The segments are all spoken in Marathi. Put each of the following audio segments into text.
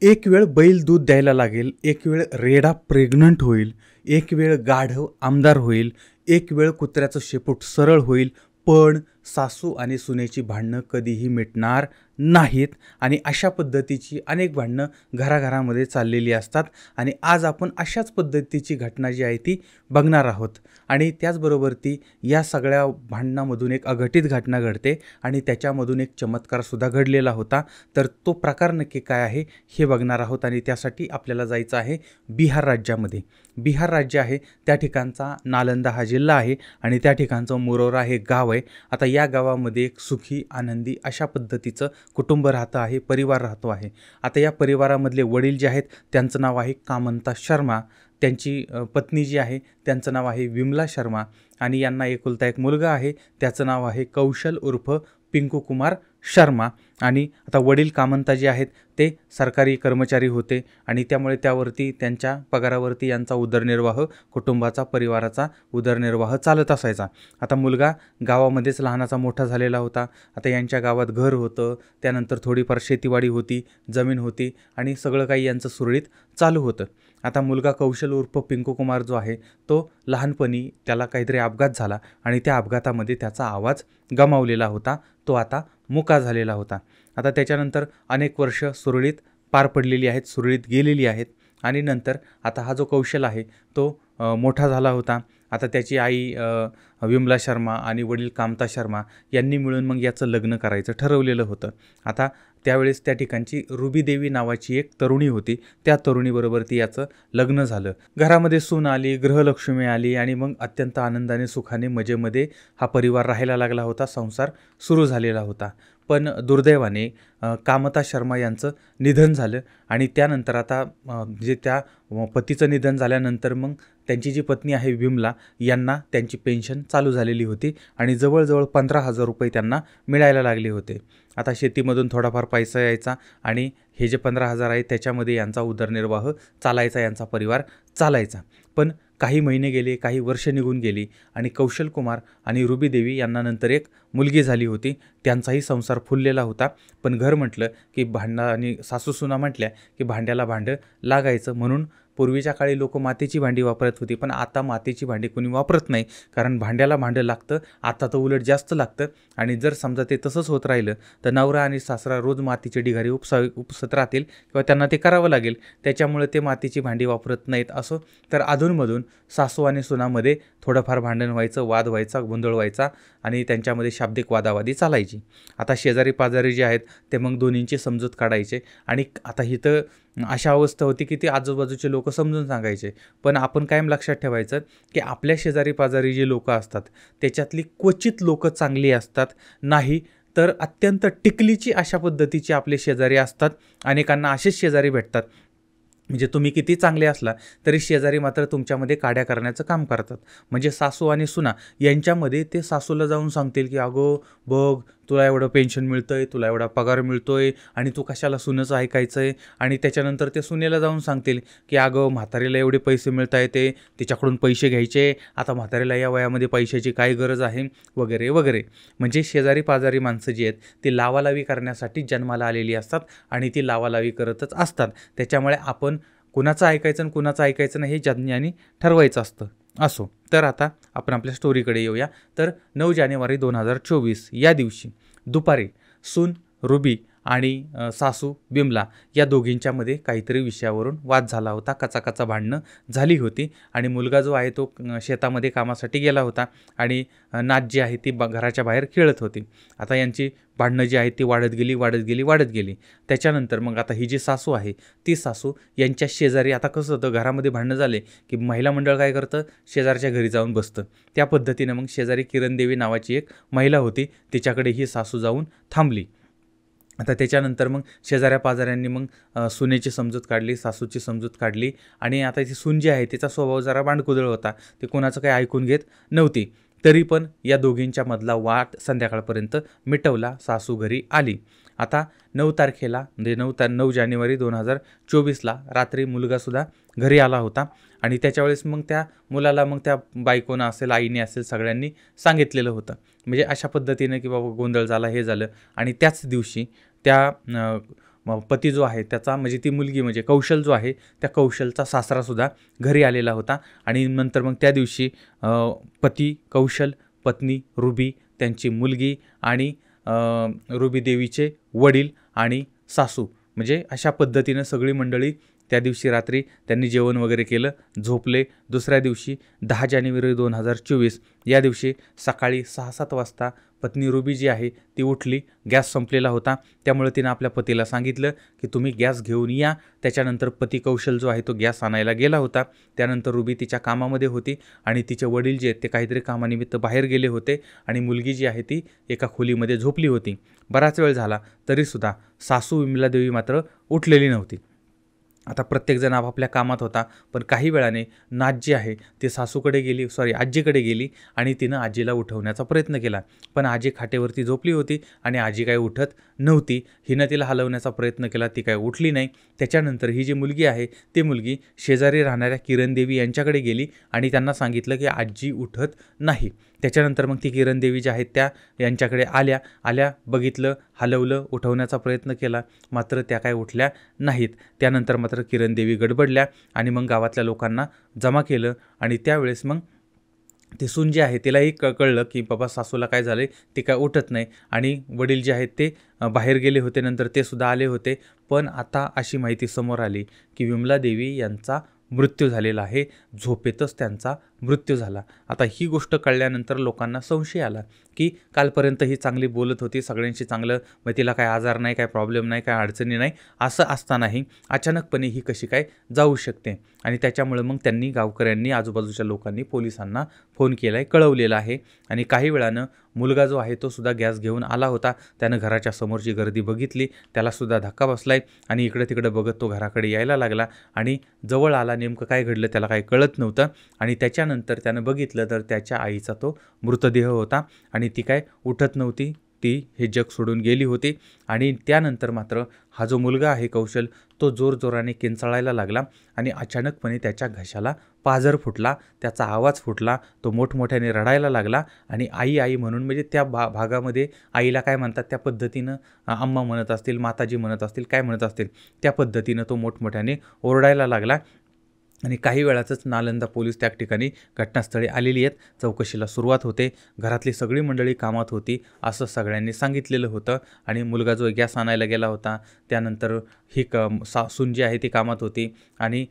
एक वेळ बैल दूध द्यायला लागेल, एक वेळ रेडा प्रेग्नंट होईल, एक वेळ गाढव आमदार होईल, एक वेळ कुत्र्याचं शेपूट सरळ होईल, पण सासू आणि सुनेची भांडणं कधीही मिटणार नाहीत. आणि अशा पद्धतीची अनेक भांडणं घराघरामध्ये चाललेली असतात. आणि आज आपण अशाच पद्धतीची घटना जी आहे ती बघणार आहोत. आणि त्याचबरोबर ती या सगळ्या भांडणामधून एक अघटित घटना घडते आणि त्याच्यामधून एक चमत्कारसुद्धा घडलेला होता. तर तो प्रकार नक्की काय आहे हे बघणार आहोत. आणि त्यासाठी आपल्याला जायचं आहे बिहार राज्यामध्ये. बिहार राज्य आहे त्या ठिकाणचा नालंदा हा जिल्हा आहे आणि त्या ठिकाणचं मुरौरा हे गाव आहे. आता या गावामध्ये एक सुखी आनंदी अशा पद्धतीचं कुटुंब राहतं आहे, परिवार राहतो आहे. आता या परिवारामधले वडील जे आहेत त्यांचं नाव आहे कामंता शर्मा, त्यांची पत्नी जी आहे त्यांचं नाव आहे विमला शर्मा आणि यांना एकुलता एक मुलगा आहे, त्याचं नाव आहे कौशल उर्फ पिंकू कुमार शर्मा. आणि आता वडील कामंता जे आहेत ते सरकारी कर्मचारी होते आणि त्यामुळे त्यावरती त्यांच्या पगारावरती यांचा उदरनिर्वाह, कुटुंबाचा, परिवाराचा उदरनिर्वाह चालत असायचा. आता मुलगा गावामध्येच लहानाचा मोठा झालेला होता. आता यांच्या गावात घर होतं, त्यानंतर थोडीफार शेतीवाडी होती, जमीन होती आणि सगळं काही यांचं सुरळीत चालू होतं. आता मुलगा कौशल उर्फ पिंकू कुमार जो आहे तो लहानपणी त्याला काहीतरी अपघात झाला आणि त्या अपघातामध्ये त्याचा आवाज गमावलेला होता. तो आता मुका झालेला होता. आता त्याच्यानंतर अनेक वर्ष सुरळीत पार पडलेली आहेत, सुरळीत गेलेली आहेत. आणि नंतर आता हा जो कौशल आहे तो मोठा झाला होता. आता त्याची आई विमला शर्मा आणि वडील कामता शर्मा यांनी मिळून मग याचं लग्न करायचं ठरवलेलं होतं. आता त्यावेळेस त्या ठिकाणची रुबी देवी नावाची एक तरुणी होती, त्या तरुणीबरोबर याचं लग्न झालं. घरामध्ये सून आली, गृहलक्ष्मी आली आणि मग अत्यंत आनंदाने, सुखाने, मजेमध्ये हा परिवार राहायला लागला होता, संसार सुरू झालेला होता. पण दुर्दैवाने कामता शर्मा यांचं निधन झालं आणि त्यानंतर आता जे त्या पतीचं निधन झाल्यानंतर मग त्यांची जी पत्नी आहे विमला यांना त्यांची पेन्शन चालू झालेली होती आणि जवळजवळ 15,000 रुपये त्यांना मिळायला लागले होते. आता शेतीमधून थोडाफार पैसा यायचा आणि हे जे 15,000 आहे त्याच्यामध्ये यांचा उदरनिर्वाह चालायचा, यांचा परिवार चालायचा. पण काही महिने गेले, काही वर्ष निघून गेली आणि कौशल कुमार आणि रुबी देवी यांना नंतर एक मुलगी झाली होती. त्यांचाही संसार फुललेला होता. पण घर म्हटलं की भांडणं आणि सासूसुना म्हटल्या की भांड्याला भांडं लागायचं. म्हणून पूर्वीच्या काळी लोक मातीची भांडी वापरत होती, पण आता मातीची भांडी कोणी वापरत नाही, कारण भांड्याला भांडं लागतं. आता तर उलट जास्त लागतं. आणि जर समजा ते तसंच होत राहिलं तर नवरा आणि सासरा रोज मातीचे ढिगारे उपसत राहतील किंवा त्यांना ते करावं लागेल. त्याच्यामुळे ते मातीची भांडी वापरत नाहीत. असं तर अधूनमधून सासू आणि सुनामध्ये थोडंफार भांडण व्हायचं, वाद व्हायचा, गोंधळ व्हायचा आणि त्यांच्यामध्ये शाब्दिक वादावादी चालायची. आता शेजारी पाजारी जे आहेत ते मग दोन्हींची समजूत काढायचे. आणि आता इथं अशा अवस्था होती की ते आजूबाजूचे लोक समजून सांगायचे. पण आपण कायम लक्षात ठेवायचं की आपल्या शेजारी पाजारी जी लोकं असतात त्याच्यातली क्वचित लोकं चांगली असतात, नाही तर अत्यंत टिकलीची अशा पद्धतीची आपले शेजारी असतात. अनेकांना असेच शेजारी भेटतात, म्हणजे तुम्ही किती चांगले असला तरी शेजारी मात्र तुमच्यामध्ये काड्या करण्याचं काम करतात. म्हणजे सासू आणि सुना यांच्यामध्ये ते सासूला जाऊन सांगतील की अगो बघ, तुला एवढं पेन्शन मिळतं आहे, तुला एवढा पगार मिळतो आहे आणि तू कशाला सुनेचं ऐकायचं आहे. आणि त्याच्यानंतर ते सुनेला जाऊन सांगतील की अगं म्हातारीला एवढे पैसे मिळत आहे, ते तिच्याकडून पैसे घ्यायचे, आता म्हातारीला या वयामध्ये पैशाची काय गरज आहे, वगैरे वगैरे. म्हणजे शेजारी पाजारी माणसं जी आहेत ती लावालावी करण्यासाठी जन्माला आलेली असतात आणि ती लावालावी करतच असतात. त्याच्यामुळे आपण कुणाचं ऐकायचं आणि कुणाचं ऐकायचं नाही हे ज्ञानी ठरवायचं असतं. असो, तर आता आपण आपल्या स्टोरीकडे येऊया. तर 9 जानेवारी 2024 या दिवशी दुपारी सून रुबी आणि सासू बिमला या दोघींच्यामध्ये काहीतरी विषयावरून वाद झाला होता, कचाकचा भांडणं झाली होती. आणि मुलगा जो आहे तो शेतामध्ये कामासाठी गेला होता आणि नात जी आहे ती घराच्या बाहेर खेळत होती. आता यांची भांडणं जी आहेत ती वाढत गेली. त्याच्यानंतर मग आता ही जी सासू आहे ती सासू यांच्या शेजारी, आता कसं होतं घरामध्ये भांडणं झाले की महिला मंडळ काय करतं, शेजारच्या घरी जाऊन बसतं. त्या पद्धतीनं मग शेजारी किरण देवी नावाची एक महिला होती, तिच्याकडे ही सासू जाऊन थांबली. आता त्याच्यानंतर मग शेजाऱ्या पाजाऱ्यांनी मग सुनेची समजूत काढली, सासूची समजूत काढली. आणि आता ती सून जी आहे तिचा स्वभाव जरा भांडकुदळ होता, ती कोणाचं काही ऐकून घेत नव्हती. तरी पण या दोघींच्या मधला वाद संध्याकाळपर्यंत मिटवला, सासू घरी आली. आता 9 तारखेला म्हणजे 9 जानेवारी 2024ला रात्री मुलगासुद्धा घरी आला होता. आणि त्याच्यावेळेस मग त्या मुलाला मग त्या बायकोनं असेल, आईने असेल, सगळ्यांनी सांगितलेलं होतं. म्हणजे अशा पद्धतीनं की बाबा गोंधळ झाला, हे झालं. आणि त्याच दिवशी त्या पती जो आहे त्याचा म्हणजे ती मुलगी म्हणजे कौशल जो आहे त्या कौशलचा सासरासुद्धा घरी आलेला होता. आणि नंतर मग त्या दिवशी पती कौशल, पत्नी रुबी, त्यांची मुलगी आणि रुबी देवीचे वडील आणि सासू म्हणजे अशा पद्धतीनं सगळी मंडळी त्या दिवशी रात्री त्यांनी जेवण वगैरे केलं, झोपले. दुसऱ्या दिवशी 10 जानेवारी 2024 या दिवशी सकाळी 6-7 वाजता पत्नी रुबी जी आहे ती उठली. गॅस संपलेला होता, त्यामुळे तिनं आपल्या पतीला सांगितलं की तुम्ही गॅस घेऊन या. त्याच्यानंतर पती कौशल जो आहे तो गॅस आणायला गेला होता. त्यानंतर रुबी तिच्या कामामध्ये होती आणि तिचे वडील जे आहेत ते काहीतरी कामानिमित्त बाहेर गेले होते आणि मुलगी जी आहे ती एका खोलीमध्ये झोपली होती. बराच वेळ झाला तरीसुद्धा सासू विमलादेवी मात्र उठलेली नव्हती. आता प्रत्येकजण आपापल्या कामात होता, पण काही वेळाने नात जी आहे ती आजीकडे गेली आणि तिनं आजीला उठवण्याचा प्रयत्न केला. पण आजी खाटेवरती झोपली होती आणि आजी काही उठत नव्हती. हिनं तिला हलवण्याचा प्रयत्न केला, ती काही उठली नाही. त्याच्यानंतर ही जी मुलगी आहे ती मुलगी शेजारी राहणाऱ्या किरण देवी यांच्याकडे गेली आणि त्यांना सांगितलं की आजी उठत नाही. त्याच्यानंतर मग ती किरण देवी ज्या आहेत त्या यांच्याकडे आल्या बघितलं, हलवलं, उठवण्याचा प्रयत्न केला, मात्र त्या काय उठल्या नाहीत. त्यानंतर मात्र किरण देवी गडबडल्या आणि मग गावातल्या लोकांना जमा केलं आणि त्यावेळेस मग ती सून जी आहे तिलाही कळलं की बाबा सासूला काय झालं, ती काय उठत नाही. आणि वडील जे आहेत ते बाहेर गेले होते, नंतर ते सुद्धा आले होते. पण आता अशी माहिती समोर आली की विमला देवी यांचा मृत्यू झालेला आहे, झोपेतच त्यांचा मृत्यू झाला. आता ही गोष्ट कळल्यानंतर लोकांना संशय आला की कालपर्यंत ही चांगली बोलत होती, सगळ्यांशी चांगलं, मग तिला काय आजार नाही, काय प्रॉब्लेम नाही, काय अडचणी नाही, असं असतानाही अचानकपणे ही कशी काय जाऊ शकते. आणि त्याच्यामुळे मग गावकऱ्यांनी आजूबाजूच्या लोकांनी पोलिसांना फोन केला आहे, कळवलेलं आहे. आणि काही वेळानं मुलगा जो आहे तो सुद्धा गॅस घेऊन आला होता. त्यानं घराच्या समोरची गर्दी बघितली, त्यालासुद्धा धक्का बसलाय आणि इकडं तिकडं बघत तो घराकडे यायला लागला आणि जवळ आला. नेमकं काय घडलं त्याला काही कळत नव्हतं. आणि त्याच्यानंतर त्यानं बघितलं तर त्याच्या आईचा तो मृतदेह होता आणि ती काय उठत नव्हती, ती हे जग सोडून गेली होती. आणि त्यानंतर मात्र हा जो मुलगा आहे कौशल तो जोरजोराने किंचाळायला लागला आणि अचानकपणे त्याच्या घशाला पाझर फुटला, त्याचा आवाज फुटला, तो मोठमोठ्याने रडायला लागला. आणि आई आई म्हणून म्हणजे त्या भागामध्ये आईला काय म्हणतात त्या पद्धतीनं अम्मा म्हणत असतील, माताजी म्हणत असतील, काय म्हणत असतील त्या पद्धतीनं तो मोठमोठ्याने ओरडायला लागला. आणि काही वेळातच नालंदा पोलीस त्या ठिकाणी घटनास्थळी आलेली आहेत. चौकशीला सुरुवात होते. घरातली सगळी मंडळी कामात होती असं सगळ्यांनी सांगितलेलं होतं. आणि मुलगा जो गॅस आणायला गेला होता, त्यानंतर ही सून जी आहे ती कामात होती आणि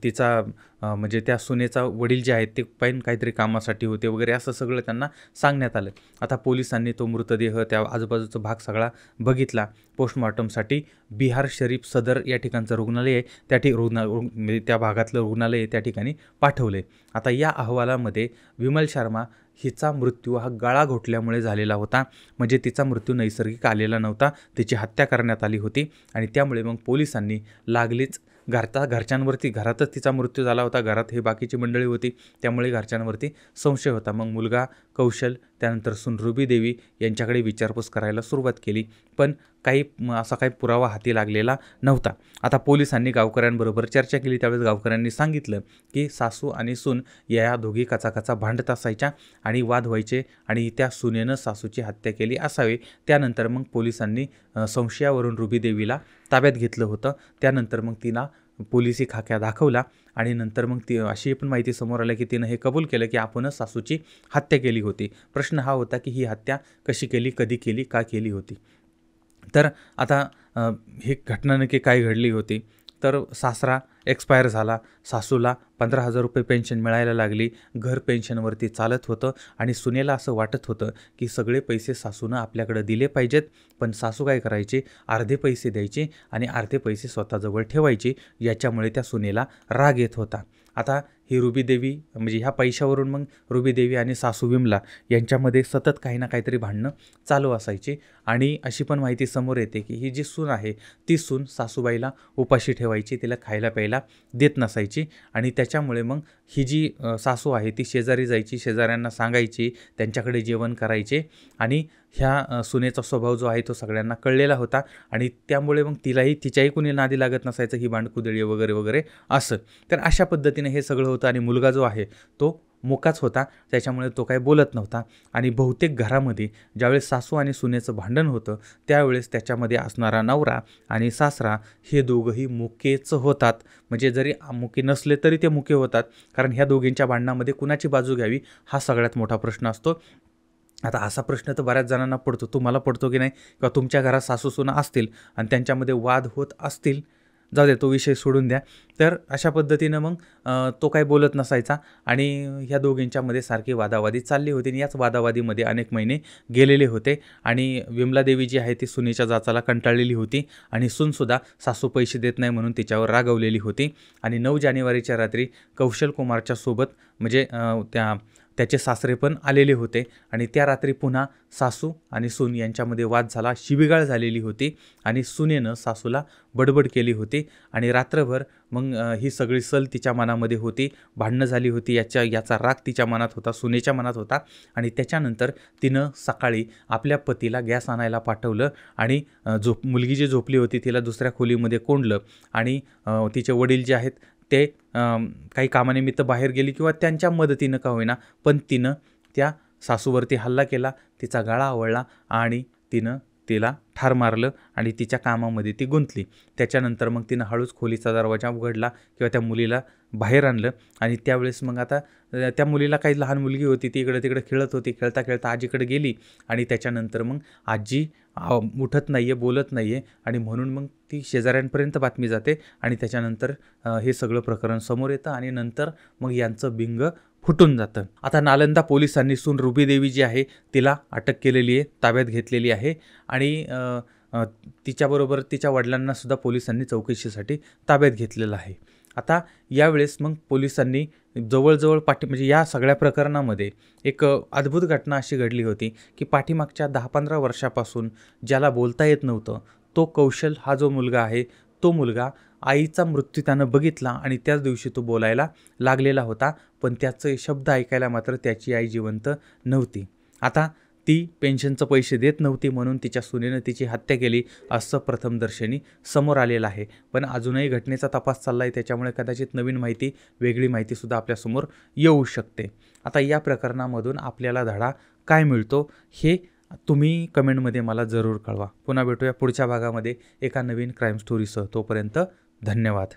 तिचा म्हणजे त्या सुनेचा वडील जे आहेत ते पण काहीतरी कामासाठी होते वगैरे असं सगळं त्यांना सांगण्यात आलं. आता पोलिसांनी तो मृतदेह त्या आजूबाजूचा भाग सगळा बघितला. पोस्टमॉर्टमसाठी बिहार शरीफ सदर या ठिकाणचं रुग्णालय आहे, म्हणजे त्या भागातलं रुग्णालय आहे त्या ठिकाणी पाठवले. आता या अहवालामध्ये विमल शर्मा हिचा मृत्यू हा गळा घोटल्यामुळे झालेला होता, म्हणजे तिचा मृत्यू नैसर्गिक आलेला नव्हता, तिची हत्या करण्यात आली होती. आणि त्यामुळे मग पोलिसांनी लागलीच घरातच तिचा मृत्यू झाला होता, घरात हे बाकीची मंडळी होती, त्यामुळे घरच्यांवरती संशय होता. मग मुलगा कौशल त्यानंतर सून रुबी देवी यांच्याकडे विचारपूस करायला सुरुवात केली, पण असा काही पुरावा हाती लागलेला नव्हता. आता पोलिसांनी गावकऱ्यांबरोबर चर्चा केली. त्यावेळेस गावकऱ्यांनी सांगितलं की सासू आणि सून या दोघी कचाकचा भांडत असायच्या आणि वाद व्हायचे आणि त्या सुनेनं सासूची हत्या केली असावी. त्यानंतर मग पोलिसांनी संशयावरून रुबी देवीला ताब्यात घेतलं होतं. त्यानंतर मग तिला पोलिसी खाक्या दाखवला आणि नंतर मग ती अशी पण माहिती समोर आली की तिनं हे कबूल केलं की आपणच सासूची हत्या केली होती. प्रश्न हा होता की ही हत्या कशी केली, कधी केली, का केली होती. तर आता ही घटना नक्की काय घडली होती, तर सासरा एक्सपायर झाला, सासूला 15,000 रुपये पेन्शन मिळायला लागली, घर पेन्शनवरती चालत होतं आणि सुनेला असं वाटत होतं की सगळे पैसे सासूनं आपल्याकडे दिले पाहिजेत. पण सासू काय करायची, अर्धे पैसे द्यायचे आणि अर्धे पैसे स्वतःजवळ ठेवायचे. याच्यामुळे त्या सुनेला राग येत होता. आता ही रुबी देवी म्हणजे ह्या पैशावरून मग रुबी देवी आणि सासू विमला यांच्यामध्ये सतत काही ना काहीतरी भांडणं चालू असायची. आणि अशी पण माहिती समोर येते की ही जी सून आहे ती सून सासूबाईला उपाशी ठेवायची, तिला खायला प्यायला देत नसायची. आणि त्याच्यामुळे मग ही जी सासू आहे ती शेजारी जायची, शेजाऱ्यांना सांगायची, त्यांच्याकडे जेवण करायचे. आणि ह्या सुनेचा स्वभाव जो आहे तो सगळ्यांना कळलेला होता आणि त्यामुळे मग तिच्याही कुणी नादी लागत नसायचं, ही भांडकुदळी वगैरे वगैरे असं. तर अशा पद्धतीने हे सगळं होतं. आणि मुलगा जो आहे तो मुकाच होता, त्याच्यामुळे तो काही बोलत नव्हता. आणि बहुतेक घरामध्ये ज्यावेळेस सासू आणि सुनेचं भांडण होतं त्यावेळेस त्याच्यामध्ये असणारा नवरा आणि सासरा हे दोघंही मुकेच होतात. म्हणजे जरी मुके नसले तरी ते मुके होतात, कारण ह्या दोघींच्या भांडणामध्ये कुणाची बाजू घ्यावी हा सगळ्यात मोठा प्रश्न असतो. आता असा प्रश्न तर बऱ्याच जणांना पडतो, तुम्हाला पडतो की नाही? किंवा तुमच्या घरात सासूसुना असतील आणि त्यांच्यामध्ये वाद होत असतील, जाऊ द्या तो विषय सोडून द्या. तर अशा पद्धतीनं मग तो काही बोलत नसायचा आणि ह्या दोघींच्यामध्ये सारखी वादावादी चालली होती आणि याच वादावादीमध्ये अनेक महिने गेलेले होते. आणि विमलादेवी जी आहे ती सुनेच्या जाचाला कंटाळलेली होती आणि सूनसुद्धा सासू पैसे देत नाही म्हणून तिच्यावर रागवलेली होती. आणि 9 जानेवारीच्या रात्री कौशल कुमारच्या सोबत म्हणजे त्याचे सासरे पण आलेले होते आणि त्या रात्री पुन्हा सासू आणि सून यांच्यामध्ये वाद झाला, शिवीगाळ झालेली होती आणि सुनेनं सासूला बडबड केली होती. आणि रात्रभर मग ही सगळी सल तिच्या मनामध्ये होती, भांडणं झाली होती, याचा राग तिच्या मनात होता, सुनेच्या मनात होता. आणि त्याच्यानंतर तिनं सकाळी आपल्या पतीला गॅस आणायला पाठवलं आणि मुलगी जी झोपली होती तिला दुसऱ्या खोलीमध्ये कोंडलं. आणि तिचे वडील जे आहेत ते काही कामानिमित्त बाहेर गेली किंवा त्यांच्या मदतीनं का होईना, पण तिनं त्या सासूवरती हल्ला केला, तिचा गळा आवळला आणि तिनं तिला ठार मारलं आणि तिच्या कामामध्ये ती गुंतली. त्याच्यानंतर मग तिनं हळूच खोलीचा दरवाजा उघडला किंवा त्या मुलीला बाहेर आणलं. आणि त्यावेळेस मग आता त्या मुलीला काही लहान मुलगी होती, ती इकडं तिकडे खेळत होती, खेळता खेळता आजीकडे गेली. आणि त्याच्यानंतर मग आजी उठत नाही आहे, बोलत नाही आहे आणि म्हणून मग ती शेजाऱ्यांपर्यंत बातमी जाते आणि त्याच्यानंतर हे सगळं प्रकरण समोर येतं आणि नंतर मग यांचं बिंग फुटून जातं. आता नालंदा पोलिसांनी सून रुबीदेवी जी आहे तिला अटक केलेली आहे, ताब्यात घेतलेली आहे. आणि तिच्याबरोबर तिच्या वडिलांनासुद्धा पोलिसांनी चौकशीसाठी ताब्यात घेतलेलं आहे. आता यावेळेस मग पोलिसांनी जवळजवळ म्हणजे या सगळ्या प्रकरणामध्ये एक अद्भुत घटना अशी घडली होती की पाठीमागच्या 10-15 वर्षापासून ज्याला बोलता येत नव्हतं तो कौशल हा जो मुलगा आहे, तो मुलगा आईचा मृत्यू त्यानं बघितला आणि त्याच दिवशी तो बोलायला लागलेला होता, पण त्याचे शब्द ऐकायला मात्र त्याची आई जिवंत नव्हती. आता ती पेन्शनचं पैसे देत नव्हती म्हणून तिच्या सुनेनं तिची हत्या केली असं प्रथमदर्शनी समोर आलेलं आहे. पण अजूनही घटनेचा तपास चालला आहे, त्याच्यामुळे कदाचित नवीन माहिती, वेगळी माहितीसुद्धा आपल्यासमोर येऊ शकते. आता या प्रकरणामधून आपल्याला धडा काय मिळतो हे तुम्ही कमेंटमध्ये मला जरूर कळवा. पुन्हा भेटूया पुढच्या भागामध्ये एका नवीन क्राईम स्टोरीसह. तोपर्यंत धन्यवाद.